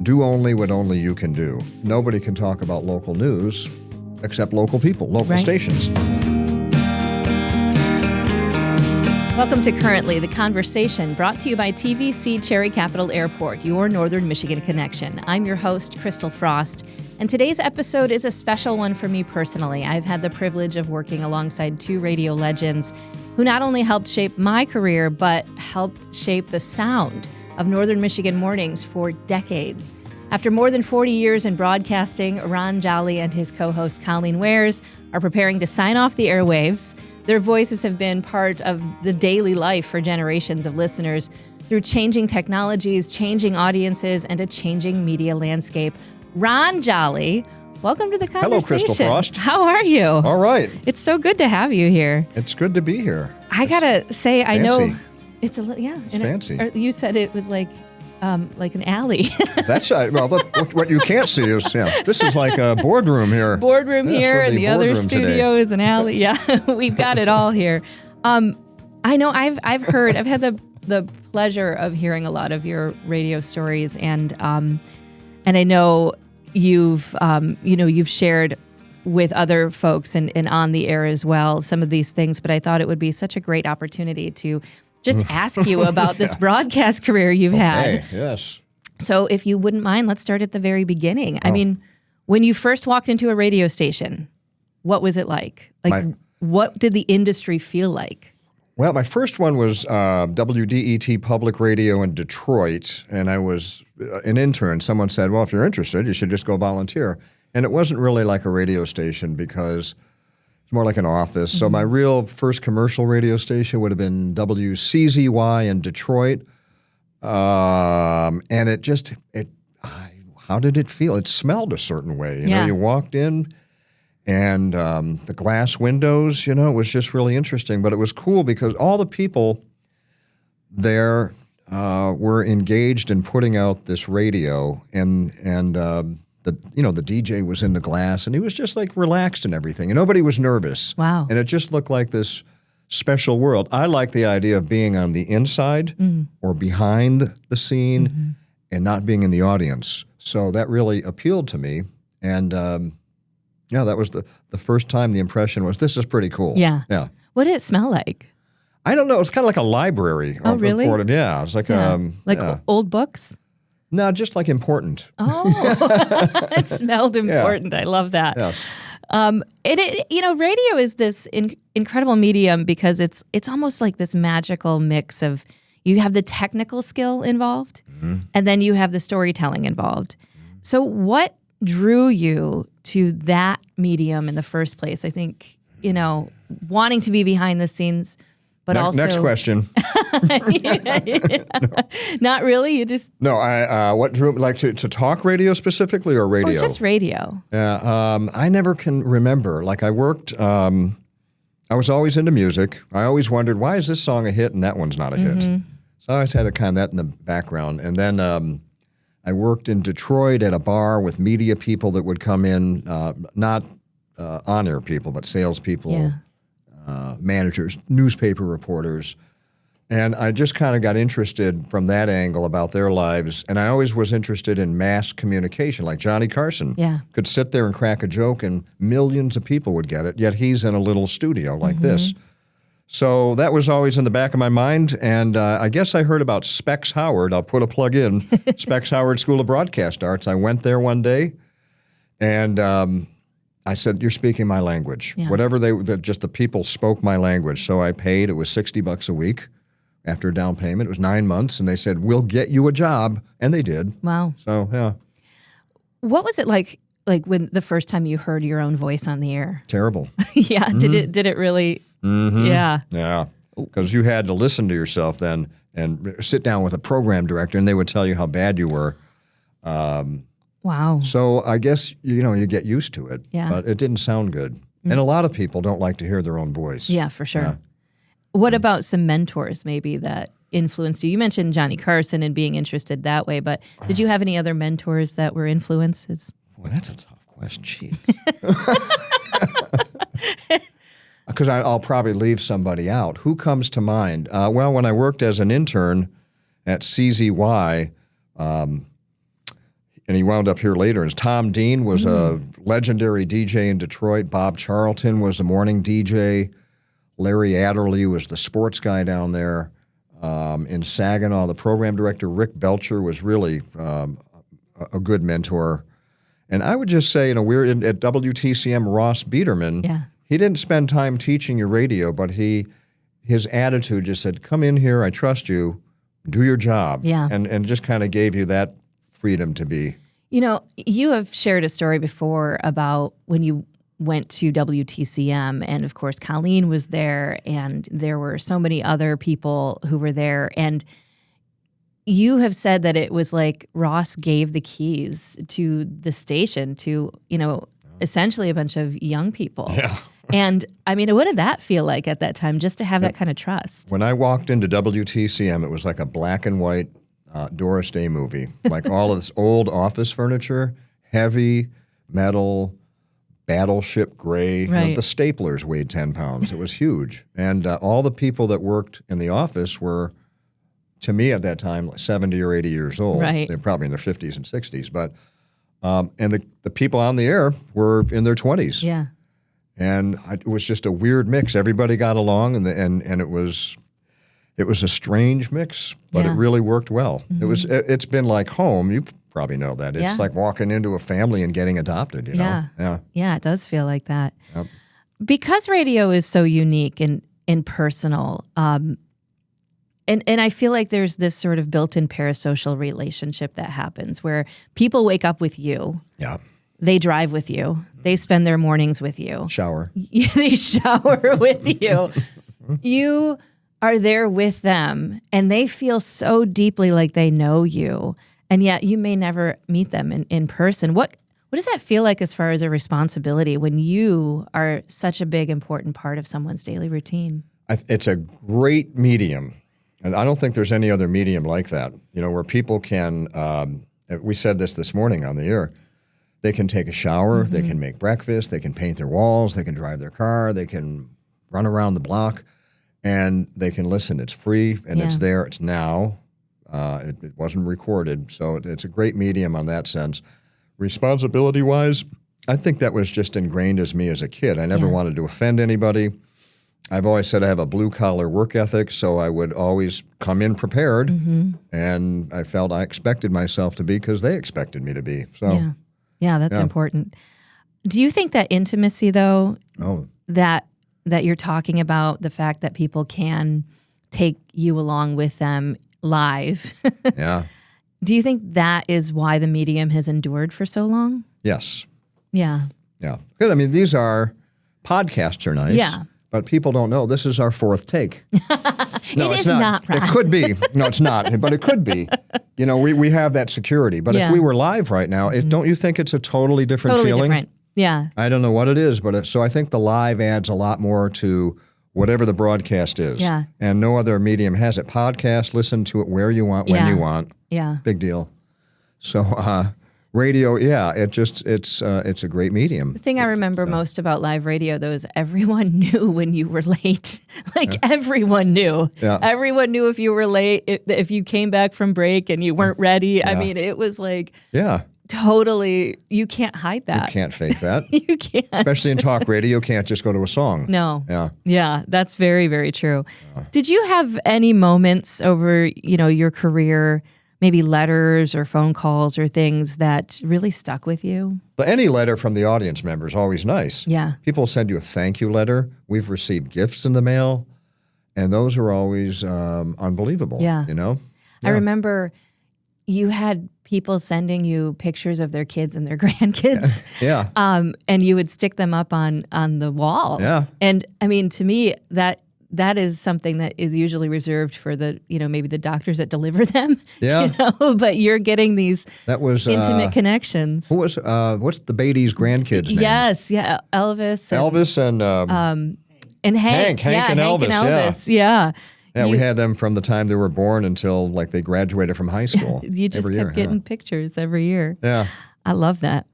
do only what only you can do. Nobody can talk about local news except local people, local stations. Welcome to Currently, the conversation brought to you by TVC Cherry Capital Airport, your Northern Michigan connection. I'm your host, Christal Frost, and today's episode is a special one for me personally. I've had the privilege of working alongside two radio legends who not only helped shape my career, but helped shape the sound of Northern Michigan mornings for decades. After more than 40 years in broadcasting, Ron Jolly and his co-host Colleen Wares are preparing to sign off the airwaves. Their voices have been part of the daily life for generations of listeners through changing technologies, changing audiences, and a changing media landscape. Ron Jolly, welcome to the conversation. Hello, Christal Frost. How are you? All right. It's so good to have you here. It's good to be here. I gotta say, fancy. I know it's It's fancy. You said it was like an alley. That's well. What you can't see is this is like a boardroom here. Boardroom here, and the other studio is an alley. Yeah, we've got it all here. I know I've had the pleasure of hearing a lot of your radio stories, and I know you've shared with other folks and on the air as well some of these things. But I thought it would be such a great opportunity to just ask you about this broadcast career you've had. Yes. So if you wouldn't mind, let's start at the very beginning. I mean, when you first walked into a radio station, what was it like? What did the industry feel like? Well, my first one was WDET Public Radio in Detroit, and I was an intern. Someone said, well, if you're interested, you should just go volunteer. And it wasn't really like a radio station because it's more like an office. Mm-hmm. So my real first commercial radio station would have been WCZY in Detroit. And how did it feel? It smelled a certain way. You know, you walked in and the glass windows, it was just really interesting. But it was cool because all the people there were engaged in putting out this radio and the DJ was in the glass, and he was just like relaxed and everything, and nobody was nervous. Wow. And it just looked like this special world. I like the idea of being on the inside or behind the scene and not being in the audience. So that really appealed to me. And that was the first time the impression was, this is pretty cool. Yeah. Yeah. What did it smell like? I don't know. It's kind of like a library. Oh, really? Yeah. It's like old books? No, just like important. Oh, it smelled important. Yeah. I love that. Yes. Radio is this incredible medium because it's almost like this magical mix of, you have the technical skill involved, and then you have the storytelling involved. So what drew you to that medium in the first place? I think, wanting to be behind the scenes, but also... Next question. Not really. You just what drew me to talk radio specifically or radio? Just radio. Yeah, I never can remember. Like I worked. I was always into music. I always wondered, why is this song a hit and that one's not a hit? So I always had that in the background. And then I worked in Detroit at a bar with media people that would come in, not on-air people, but salespeople, managers, newspaper reporters. And I just kind of got interested from that angle about their lives. And I always was interested in mass communication, like Johnny Carson. Yeah. Could sit there and crack a joke and millions of people would get it, yet he's in a little studio like this. So that was always in the back of my mind. And I guess I heard about Specs Howard. I'll put a plug in. Specs Howard School of Broadcast Arts. I went there one day and I said, you're speaking my language. Yeah. Whatever just the people spoke my language. So I paid. It was $60 a week. After a down payment, it was 9 months, and they said, we'll get you a job, and they did. Wow. So, yeah. What was it like when the first time you heard your own voice on the air? Terrible. Yeah. Did it really? Yeah. Yeah. Because you had to listen to yourself then and sit down with a program director, and they would tell you how bad you were. Wow. So I guess, you get used to it. Yeah. But it didn't sound good. And a lot of people don't like to hear their own voice. Yeah, for sure. Yeah. What about some mentors maybe that influenced you? You mentioned Johnny Carson and being interested that way, but did you have any other mentors that were influences? Well, that's a tough question. Because I'll probably leave somebody out. Who comes to mind? Well, when I worked as an intern at CZY, and he wound up here later, is Tom Dean was a legendary DJ in Detroit. Bob Charlton was the morning DJ. Larry Adderley was the sports guy down there. In Saginaw, the program director, Rick Belcher, was really a good mentor. And I would just say, we're at WTCM, Ross Biederman. Yeah. He didn't spend time teaching you radio, but his attitude just said, come in here, I trust you, do your job. Yeah. And just kind of gave you that freedom to be. You have shared a story before about when you went to WTCM, and of course Colleen was there, and there were so many other people who were there, and you have said that it was like Ross gave the keys to the station to, essentially a bunch of young people. Yeah. And what did that feel like at that time, just to have that kind of trust? When I walked into WTCM, it was like a black and white Doris Day movie, like all of this old office furniture, heavy metal, battleship gray. Right. The staplers weighed 10 pounds. It was huge. And all the people that worked in the office were, to me at that time, 70 or 80 years old. Right. They're probably in their 50s and 60s. But and the people on the air were in their 20s. Yeah. And it was just a weird mix. Everybody got along, and it was a strange mix, but Yeah. it really worked well. Mm-hmm. It's been like home. You probably know that. It's Yeah. like walking into a family and getting adopted, you know? Yeah. Yeah. Yeah, it does feel like that. Yep. Because radio is so unique and personal, and I feel like there's this sort of built-in parasocial relationship that happens where people wake up with you. Yeah. They drive with you. They spend their mornings with you. Shower. They shower with you. You are there with them, and they feel so deeply like they know you, and yet you may never meet them in person. What does that feel like as far as a responsibility when you are such a big, important part of someone's daily routine? It's a great medium, and I don't think there's any other medium like that, where people can, we said this morning on the air, they can take a shower, they can make breakfast, they can paint their walls, they can drive their car, they can run around the block, and they can listen. It's free, and it's there. It's now. It wasn't recorded, so it's a great medium on that sense. Responsibility-wise, I think that was just ingrained as me as a kid. I never wanted to offend anybody. I've always said I have a blue-collar work ethic, so I would always come in prepared, and I felt I expected myself to be because they expected me to be. So. Yeah, that's important. Do you think that intimacy, though, that you're talking about, the fact that people can take you along with them live, do you think that is why the medium has endured for so long? Yes. Yeah. Yeah. Because, these podcasts are nice. Yeah. But people don't know this is our fourth take. No, it is not, Ron. It could be. No, it's not. But it could be. We have that security. But if we were live right now, don't you think it's a totally different feeling? Different. Yeah. I don't know what it is, but so I think the live adds a lot more to whatever the broadcast is. Yeah. And no other medium has it. Podcast, listen to it where you want, when you want. Yeah. Big deal. So radio, it's a great medium. The thing I remember most about live radio, though, is everyone knew when you were late. Everyone knew. Yeah. Everyone knew if you were late, if you came back from break and you weren't ready. Yeah. It was like totally, you can't hide that. You can't fake that. You can't. Especially in talk radio, you can't just go to a song. No. Yeah. Yeah, that's very, very true. Did you have any moments over, your career, maybe letters or phone calls or things that really stuck with you? But any letter from the audience member is always nice. Yeah. People send you a thank you letter. We've received gifts in the mail, and those are always unbelievable. Yeah. I Yeah. remember you had people sending you pictures of their kids and their grandkids. Yeah. And you would stick them up on the wall. Yeah. And to me, that is something that is usually reserved for the, maybe the doctors that deliver them. Yeah. But you're getting these That was intimate connections. Who was what's the Beatty's grandkids' name? Yes, yeah, Elvis. And Hank. Hank and Elvis, Yeah. Yeah, we had them from the time they were born until they graduated from high school. You just kept getting pictures every year. Yeah. I love that.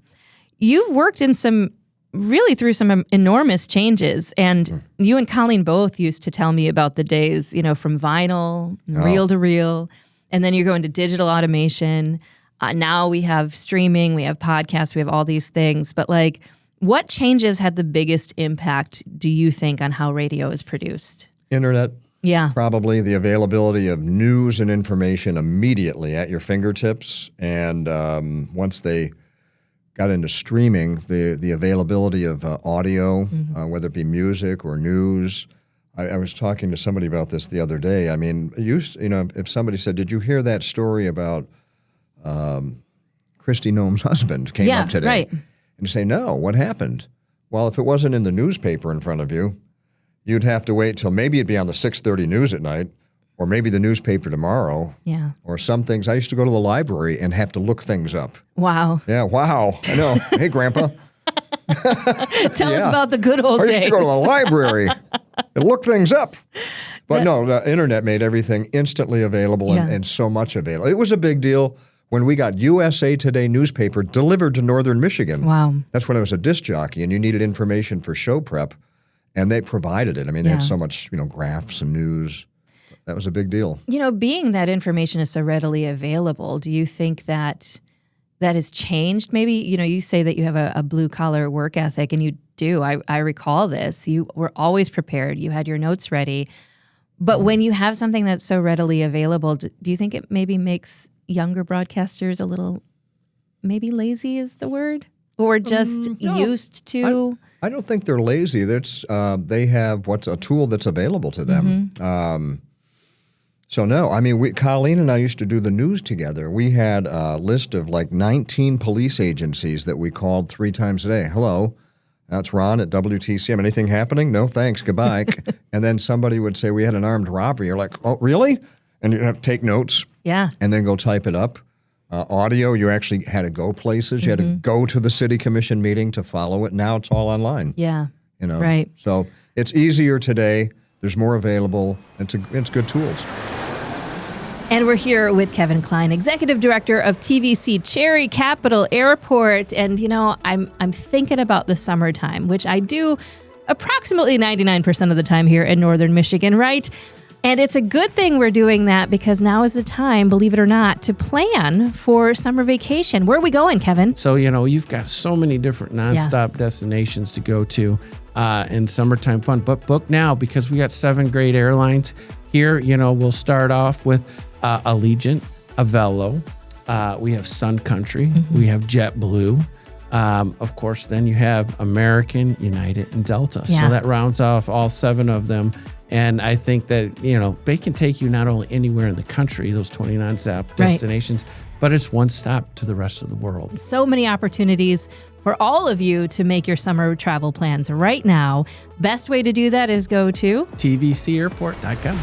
You've worked through some enormous changes, and you and Colleen both used to tell me about the days, from vinyl, reel to reel, and then you're going to digital automation. Now we have streaming, we have podcasts, we have all these things. But like, what changes had the biggest impact, do you think, on how radio is produced? Internet. Yeah. Probably the availability of news and information immediately at your fingertips. And once they got into streaming, the availability of audio, whether it be music or news. I was talking to somebody about this the other day. I mean, if somebody said, "Did you hear that story about Kristi Noem's husband came up today?" Right. And you say, "No, what happened?" Well, if it wasn't in the newspaper in front of you, you'd have to wait till maybe it'd be on the 6:30 news at night, or maybe the newspaper tomorrow. Yeah. Or some things. I used to go to the library and have to look things up. Wow. Yeah, wow. I know. Hey, Grandpa. Tell us about the good old days. I used to go to the library and look things up. But no, the internet made everything instantly available and so much available. It was a big deal when we got USA Today newspaper delivered to Northern Michigan. Wow. That's when I was a disc jockey and you needed information for show prep, and they provided it. I mean, they had so much, graphs and news. That was a big deal. Being that information is so readily available, do you think that has changed? Maybe, you say that you have a blue-collar work ethic, and you do. I recall this. You were always prepared. You had your notes ready. But when you have something that's so readily available, do you think it maybe makes younger broadcasters a little, maybe lazy is the word? Or just used to? I don't think they're lazy. They have a tool that's available to them. So no, I mean, Colleen and I used to do the news together. We had a list of like 19 police agencies that we called 3 times a day. Hello, that's Ron at WTCM. Anything happening? No, thanks. Goodbye. And then somebody would say we had an armed robbery. You're like, oh, really? And you'd have to take notes. Yeah. And then go type it up. Audio, you actually had to go places. You had to go to the city commission meeting to follow it. Now it's all online. Yeah. Right. So it's easier today. There's more available. It's good tools. And we're here with Kevin Klein, Executive Director of TVC Cherry Capital Airport. And, I'm thinking about the summertime, which I do approximately 99% of the time here in Northern Michigan, right? And it's a good thing we're doing that, because now is the time, believe it or not, to plan for summer vacation. Where are we going, Kevin? So, you've got so many different nonstop destinations to go to in summertime fun. But book now, because we got 7 great airlines here. We'll start off with Allegiant, Avelo. We have Sun Country. We have JetBlue. Of course, then you have American, United, and Delta. Yeah. So that rounds off all 7 of them. And I think that, they can take you not only anywhere in the country, those 20 nonstop destinations, but it's one stop to the rest of the world. So many opportunities for all of you to make your summer travel plans right now. Best way to do that is go to tvcairport.com.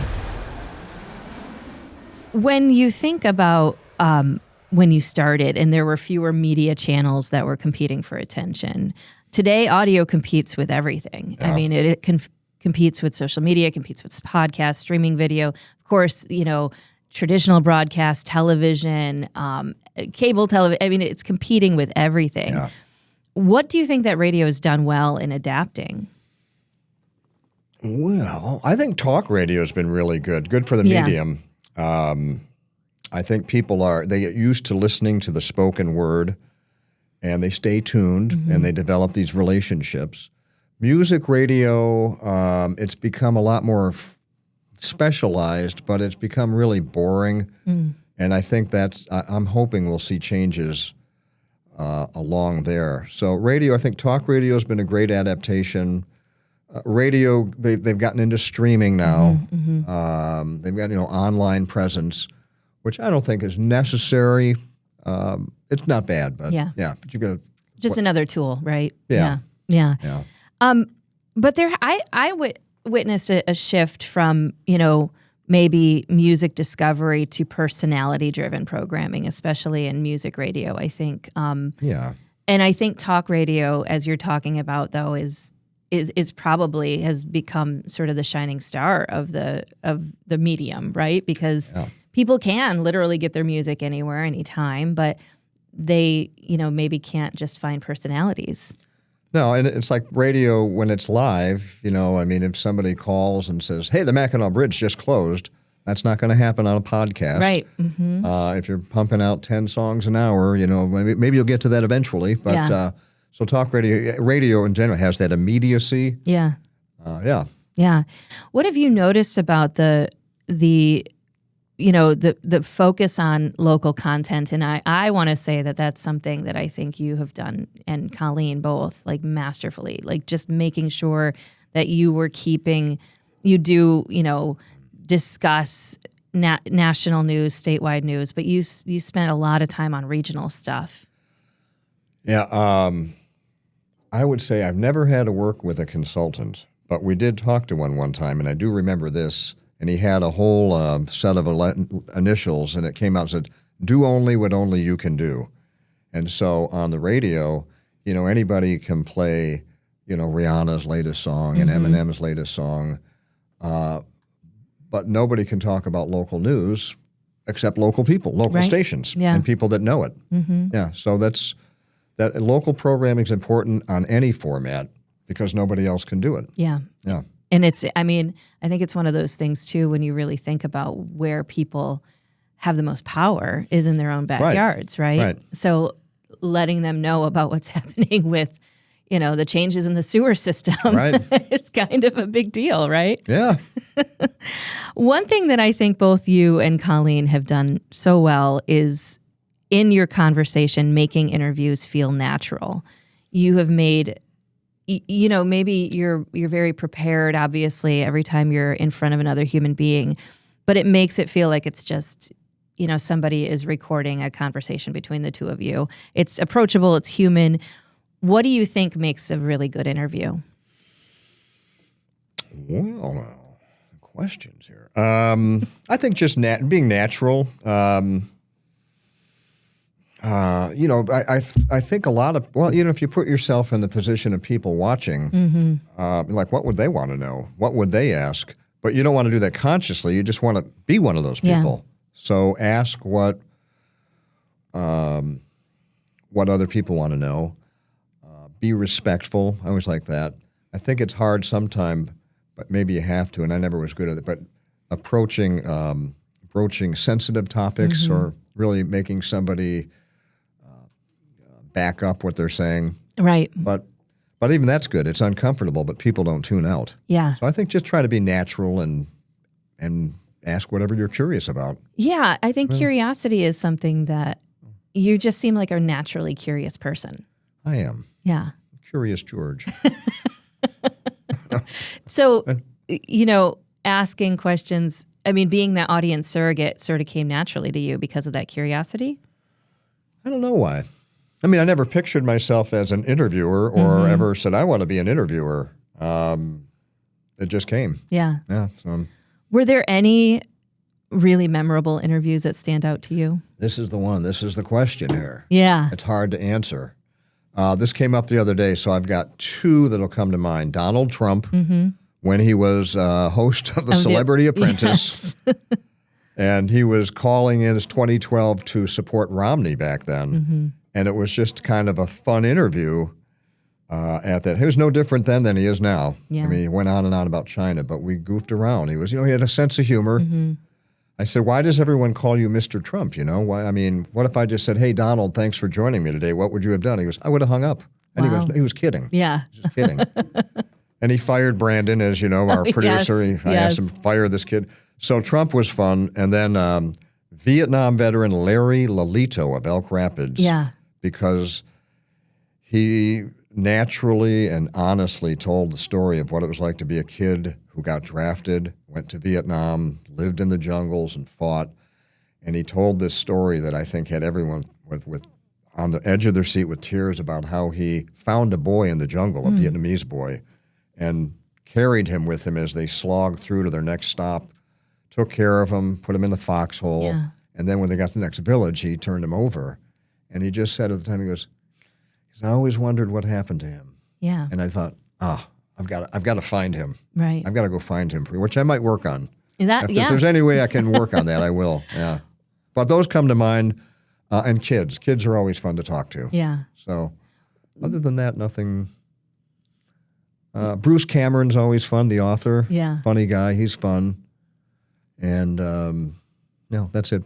When you think about when you started and there were fewer media channels that were competing for attention, today audio competes with everything. Yeah. I mean, it competes with social media, competes with podcasts, streaming video, of course, traditional broadcast, television, cable television. I mean, it's competing with everything. Yeah. What do you think that radio has done well in adapting? Well, I think talk radio has been really good for the medium. I think people they get used to listening to the spoken word, and they stay tuned, and they develop these relationships. Music radio, it's become a lot more specialized, but it's become really boring. And I think I'm hoping we'll see changes along there. So radio, I think talk radio has been a great adaptation. Radio, they've gotten into streaming now. They've got online presence, which I don't think is necessary. It's not bad, but but you got just another tool, right? Yeah. But I witnessed a shift from maybe music discovery to personality-driven programming, especially in music radio. I think. And I think talk radio, as you're talking about, though, is probably has become sort of the shining star of the medium, right? Because people can literally get their music anywhere, anytime, but they, maybe can't just find personalities. No, and it's like radio when it's live, if somebody calls and says, hey, the Mackinac Bridge just closed, That's not going to happen on a podcast. Right. Mm-hmm. If you're pumping out 10 songs an hour, maybe you'll get to that eventually. But so talk radio in general has that immediacy. Yeah. Yeah. Yeah. What have you noticed about the focus on local content? And I want to say that that's something that I think you have done, and Colleen both, like masterfully, like just making sure that you were discuss national news, statewide news, but you spent a lot of time on regional stuff. Yeah. I would say I've never had to work with a consultant, but we did talk to one time, and I do remember this. And he had a whole set of initials, and it came out and said, "Do only what only you can do." And so on the radio, anybody can play, Rihanna's latest song and Eminem's latest song, but nobody can talk about local news except local people, local stations, and people that know it. Mm-hmm. Yeah, so that local programming is important on any format because nobody else can do it. Yeah. Yeah. And I think it's one of those things too, when you really think about where people have the most power is in their own backyards, right? So letting them know about what's happening with, the changes in the sewer system, it's kind of a big deal, right? Yeah. One thing that I think both you and Colleen have done so well is in your conversation, making interviews feel natural. You have made... maybe you're very prepared, obviously, every time you're in front of another human being, but it makes it feel like it's just, somebody is recording a conversation between the two of you. It's approachable, it's human. What do you think makes a really good interview? Well, questions here. I think just being natural. I think a lot of, if you put yourself in the position of people watching, like what would they want to know? What would they ask? But you don't want to do that consciously. You just want to be one of those people. Yeah. So ask what other people want to know. Be respectful. I always like that. I think it's hard sometimes, but maybe you have to, and I never was good at it, but broaching sensitive topics or really making somebody back up what they're saying. Right. But even that's good. It's uncomfortable, but people don't tune out. Yeah. So I think just try to be natural and ask whatever you're curious about. Yeah, I think curiosity is something that you just seem like a naturally curious person. I am. Yeah. Curious George. So, asking questions, being that audience surrogate sort of came naturally to you because of that curiosity? I don't know why. I never pictured myself as an interviewer or ever said I want to be an interviewer. It just came. Yeah. Yeah. So. Were there any really memorable interviews that stand out to you? This is the one. This is the question here. Yeah. It's hard to answer. This came up the other day, so I've got two that'll come to mind. Donald Trump, when he was host of the Celebrity Apprentice, and he was calling in his 2012 to support Romney back then. And it was just kind of a fun interview at that. He was no different then than he is now. Yeah. He went on and on about China, but we goofed around. He was, he had a sense of humor. I said, why does everyone call you Mr. Trump? Why? What if I just said, hey, Donald, thanks for joining me today. What would you have done? He goes, I would have hung up. And he was kidding. Yeah. Just kidding. And he fired Brandon, as you know, our producer. I asked him to fire this kid. So Trump was fun. And then Vietnam veteran Larry Lolito of Elk Rapids. Yeah. Because he naturally and honestly told the story of what it was like to be a kid who got drafted, went to Vietnam, lived in the jungles and fought. And he told this story that I think had everyone with on the edge of their seat with tears about how he found a boy in the jungle, a Vietnamese boy, and carried him with him as they slogged through to their next stop, took care of him, put him in the foxhole. Yeah. And then when they got to the next village, he turned him over. And he just said at the time, he goes, I always wondered what happened to him. Yeah. And I thought, I've got to find him. Right. I've got to go find him for you, which I might work on. If there's any way I can work on that, I will. Yeah. But those come to mind. And kids. Kids are always fun to talk to. Yeah. So other than that, nothing. Bruce Cameron's always fun, the author. Yeah. Funny guy. He's fun. And no, that's it.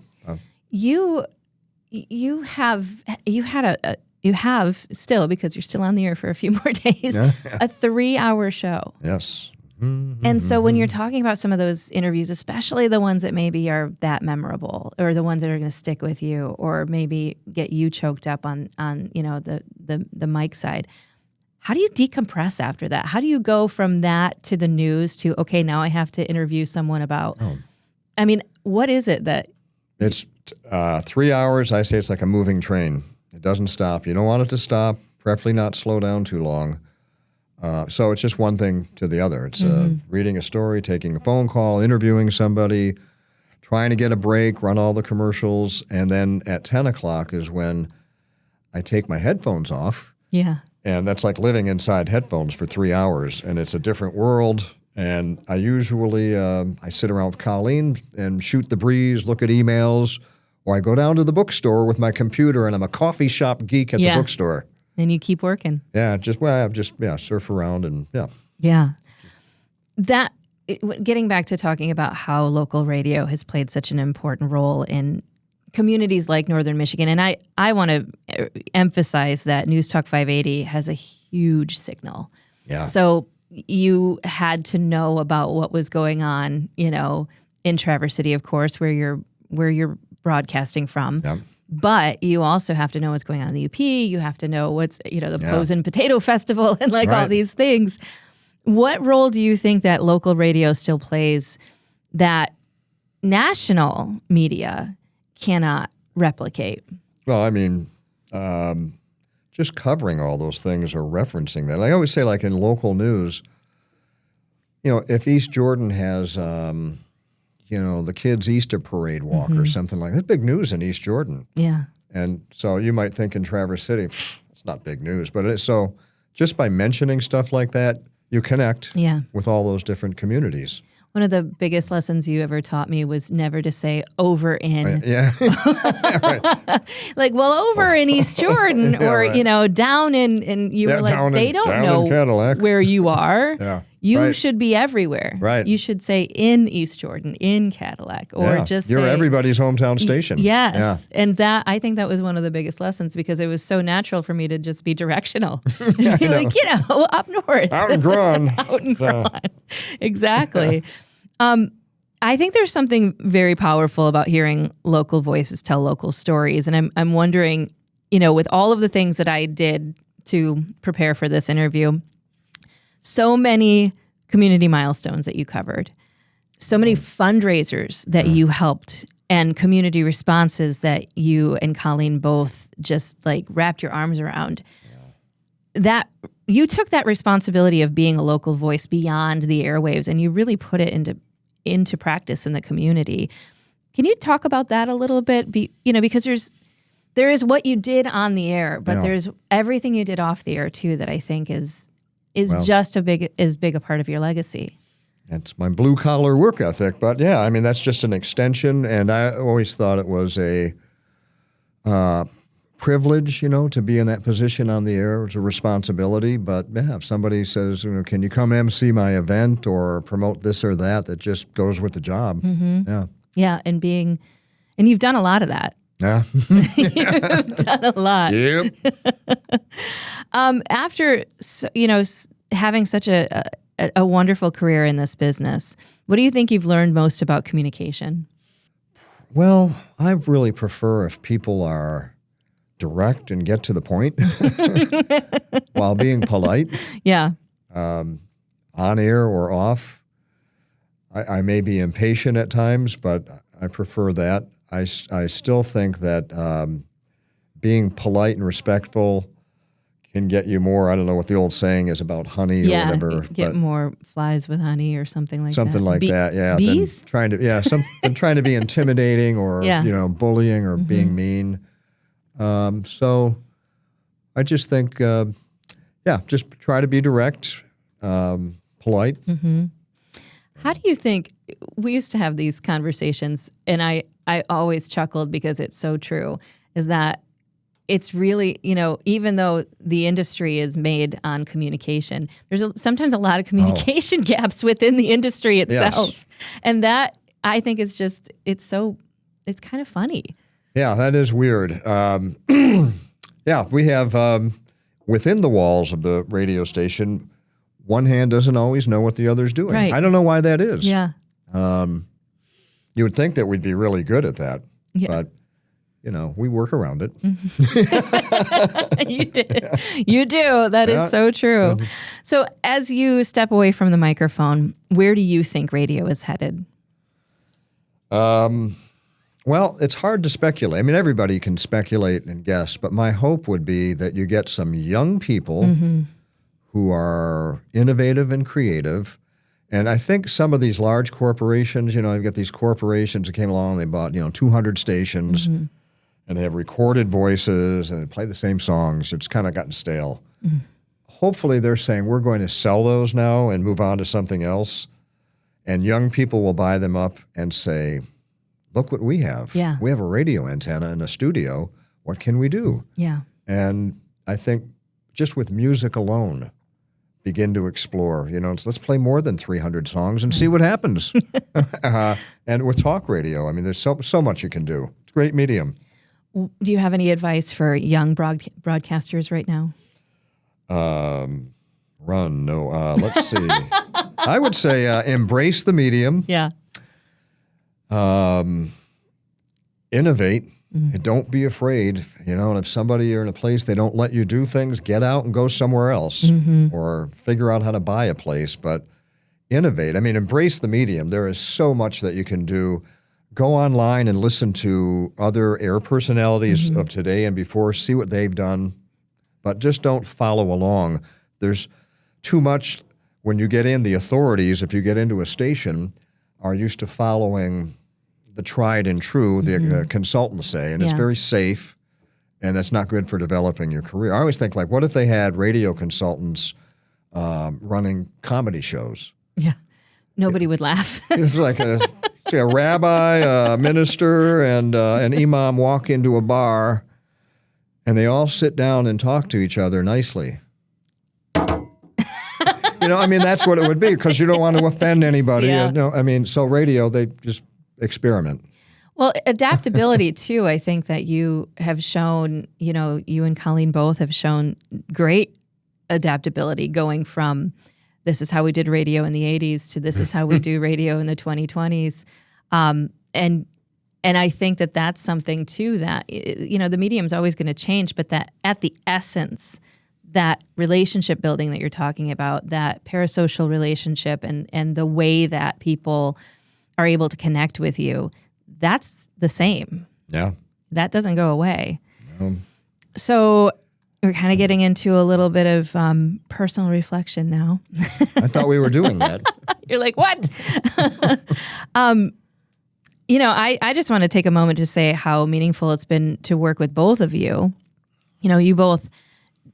You have still, because you're still on the air for a few more days, a 3-hour show. Yes. And so when you're talking about some of those interviews, especially the ones that maybe are that memorable, or the ones that are going to stick with you, or maybe get you choked up on the mic side, how do you decompress after that? How do you go from that to the news to, okay, now I have to interview someone about, I mean, what is it that? It's 3 hours. I say it's like a moving train. It doesn't stop. You don't want it to stop, preferably not slow down too long. So it's just one thing to the other. It's reading a story, taking a phone call, interviewing somebody, trying to get a break, run all the commercials, and then at 10 o'clock is when I take my headphones off. Yeah. And that's like living inside headphones for 3 hours, and it's a different world. And I usually I sit around with Colleen and shoot the breeze, look at emails, or I go down to the bookstore with my computer, and I'm a coffee shop geek at the bookstore. And you keep working. Yeah, just surf around and Yeah. Getting back to talking about how local radio has played such an important role in communities like Northern Michigan. And I want to emphasize that News Talk 580 has a huge signal. Yeah. So you had to know about what was going on, in Traverse City, of course, where you're broadcasting from. Yeah. But you also have to know what's going on in the UP. You have to know what's, the Posen Potato Festival and all these things. What role do you think that local radio still plays that national media cannot replicate? Well, I mean, just covering all those things or referencing that. Like I always say, like in local news, if East Jordan has, the kids' Easter parade walk or something like that, that's big news in East Jordan. Yeah. And so you might think in Traverse City, it's not big news. But so just by mentioning stuff like that, you connect with all those different communities. One of the biggest lessons you ever taught me was never to say over in. Yeah. Over in East Jordan or, down in, you were like, they don't know where you are. Yeah. You should be everywhere. Right. You should say in East Jordan, in Cadillac, or just you're say, everybody's hometown station. Yes. Yeah. And I think that was one of the biggest lessons, because it was so natural for me to just be directional. Be up north. Out in Grand. Out in Grand. Exactly. I think there's something very powerful about hearing local voices tell local stories. And I'm wondering, with all of the things that I did to prepare for this interview, so many community milestones that you covered, so many fundraisers that you helped, and community responses that you and Colleen both just wrapped your arms around. That you took that responsibility of being a local voice beyond the airwaves, and you really put it into practice in the community. Can you talk about that a little bit? Because there is what you did on the air, but there's everything you did off the air too that I think is just as big a part of your legacy. That's my blue collar work ethic, but that's just an extension. And I always thought it was a privilege, to be in that position on the air. It was a responsibility. But if somebody says, can you come MC my event or promote this or that just goes with the job. Mm-hmm. Yeah, and you've done a lot of that. Yeah. You've done a lot. Yep. After, having such a wonderful career in this business, what do you think you've learned most about communication? Well, I really prefer if people are direct and get to the point while being polite. Yeah. On air or off. I may be impatient at times, but I prefer that. I still think that being polite and respectful can get you more. I don't know what the old saying is about honey or whatever. Get more flies with honey or something like that. Something like that, yeah. Bees? Than trying to be intimidating or bullying or being mean. So I just think, just try to be direct, polite. Mm-hmm. How do you think, we used to have these conversations, and I always chuckled because it's so true, is that it's really, even though the industry is made on communication, there's sometimes a lot of communication gaps within the industry itself. Yes. And that I think it's kind of funny. Yeah, that is weird. Yeah, we have within the walls of the radio station, one hand doesn't always know what the other's doing. Right. I don't know why that is. Yeah. You would think that we'd be really good at that, but we work around it. You do. That is so true. So as you step away from the microphone, where do you think radio is headed? Well, it's hard to speculate. I mean, everybody can speculate and guess, but my hope would be that you get some young people who are innovative and creative. And I think some of these large corporations, you've got these corporations that came along, they bought, 200 stations, and they have recorded voices, and they play the same songs. It's kind of gotten stale. Hopefully they're saying, we're going to sell those now and move on to something else. And young people will buy them up and say, look what we have. Yeah. We have a radio antenna in a studio. What can we do? Yeah. And I think just with music alone, begin to explore. Let's play more than 300 songs and see what happens. And with talk radio, I mean, there's so much you can do. It's a great medium. Do you have any advice for young broadcasters right now? Let's see. I would say embrace the medium. Yeah. Innovate. And don't be afraid, and if somebody or in a place they don't let you do things, get out and go somewhere else or figure out how to buy a place, but innovate. I mean, embrace the medium. There is so much that you can do. Go online and listen to other air personalities of today and before, see what they've done, but just don't follow along. There's too much when you get in. The authorities, if you get into a station, are used to following the tried and true, the consultants say, and it's very safe, and that's not good for developing your career. I always think, what if they had radio consultants running comedy shows? Yeah. Nobody would laugh. It's like a rabbi, a minister, and an imam walk into a bar, and they all sit down and talk to each other nicely. That's what it would be, because you don't want to offend anybody. Yeah. So radio, they just experiment. Well, adaptability too. I think that you have shown, you and Colleen both have shown great adaptability, going from this is how we did radio in the 80s to this is how we do radio in the 2020s. And I think that that's something too that, the medium's always going to change, but that at the essence, that relationship building that you're talking about, that parasocial relationship and the way that people are able to connect with you, that's the same. Yeah. That doesn't go away. So we're kind of getting into a little bit of personal reflection now. I thought we were doing that. You're like, what? I just want to take a moment to say how meaningful it's been to work with both of you. You both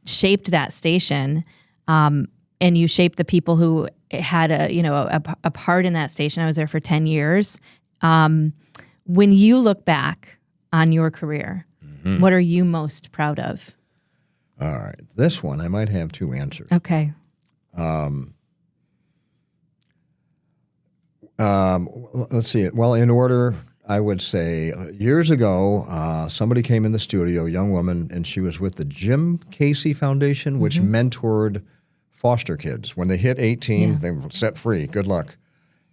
shaped that station, and you shaped the people who had a part in that station. I was there for 10 years. When you look back on your career, what are you most proud of? All right. This one, I might have two answers. Okay. Let's see. Well, in order, I would say years ago, somebody came in the studio, a young woman, and she was with the Jim Casey Foundation, which mentored foster kids. When they hit 18, they were set free. Good luck.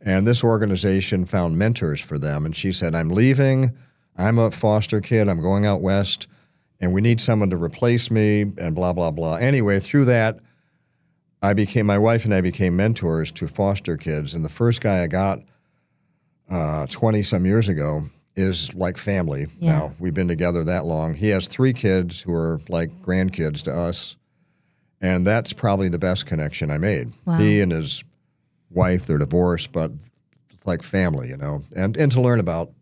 And this organization found mentors for them. And she said, I'm leaving. I'm a foster kid. I'm going out west. And we need someone to replace me and blah, blah, blah. Anyway, through that, my wife and I became mentors to foster kids. And the first guy I got 20-some years ago is like family now. We've been together that long. He has 3 kids who are like grandkids to us. And that's probably the best connection I made. Wow. He and his wife, they're divorced, but it's like family, and to learn about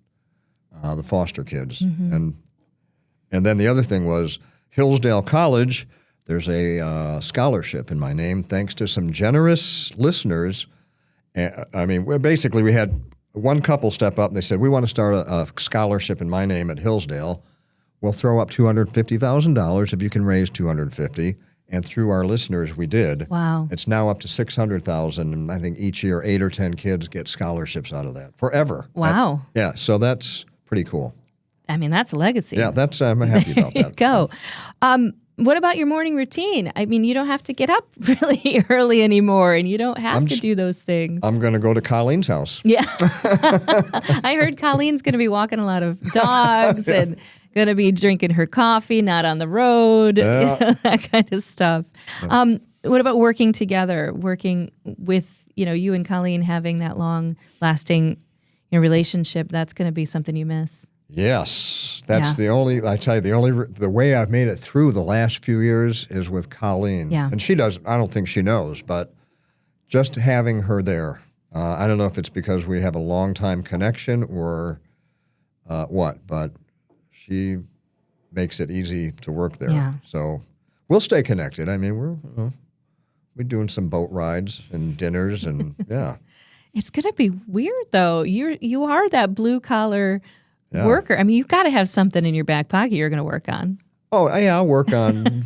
the foster kids. And then the other thing was Hillsdale College, there's a scholarship in my name, thanks to some generous listeners. Basically we had one couple step up and they said, we want to start a scholarship in my name at Hillsdale. We'll throw up $250,000 if you can raise $250,000. And through our listeners, we did. Wow. It's now up to 600,000, and I think each year 8 or 10 kids get scholarships out of that forever. Wow. So that's pretty cool. I mean, that's a legacy. Yeah, I'm happy about There you that. go. What about your morning routine? I mean, you don't have to get up really early anymore, and you don't have to do those things. I'm going to go to Colleen's house. Yeah. I heard Colleen's going to be walking a lot of dogs and going to be drinking her coffee, not on the road, that kind of stuff. What about working together, working with, you and Colleen having that long-lasting relationship? That's going to be something you miss. Yes, that's the way I've made it through the last few years is with Colleen. Yeah. And she doesn't, I don't think she knows, but just having her there, I don't know if it's because we have a long-time connection or what, but she makes it easy to work there. Yeah. So we'll stay connected. I mean, we're doing some boat rides and dinners and yeah. It's going to be weird, though. You are that blue-collar worker. I mean, you've got to have something in your back pocket you're going to work on. Oh, yeah, I'll work on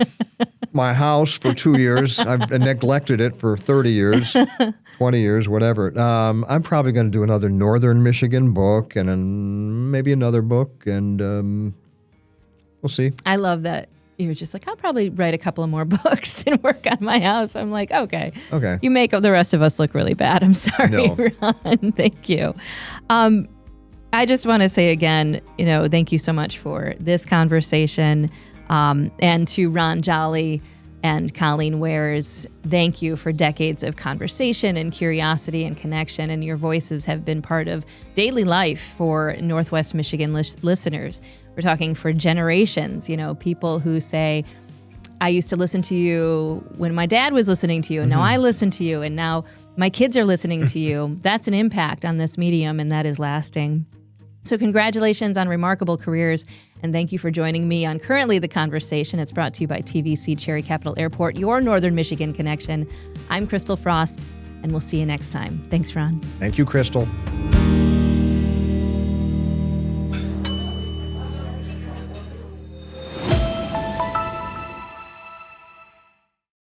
my house for 2 years. I've neglected it for 30 years, 20 years, whatever. I'm probably going to do another Northern Michigan book and then maybe another book, and we'll see. I love that. You were just like, I'll probably write a couple of more books and work on my house. I'm like, okay. You make the rest of us look really bad. I'm sorry, No. Ron. Thank you. I just want to say again, thank you so much for this conversation. And to Ron Jolly and Colleen Wares, thank you for decades of conversation and curiosity and connection. And your voices have been part of daily life for Northwest Michigan listeners. We're talking for generations, people who say, I used to listen to you when my dad was listening to you, and now I listen to you, and now my kids are listening to you. That's an impact on this medium, and that is lasting. So congratulations on remarkable careers, and thank you for joining me on Currently the Conversation. It's brought to you by TVC Cherry Capital Airport, your Northern Michigan connection. I'm Christal Frost, and we'll see you next time. Thanks, Ron. Thank you, Christal.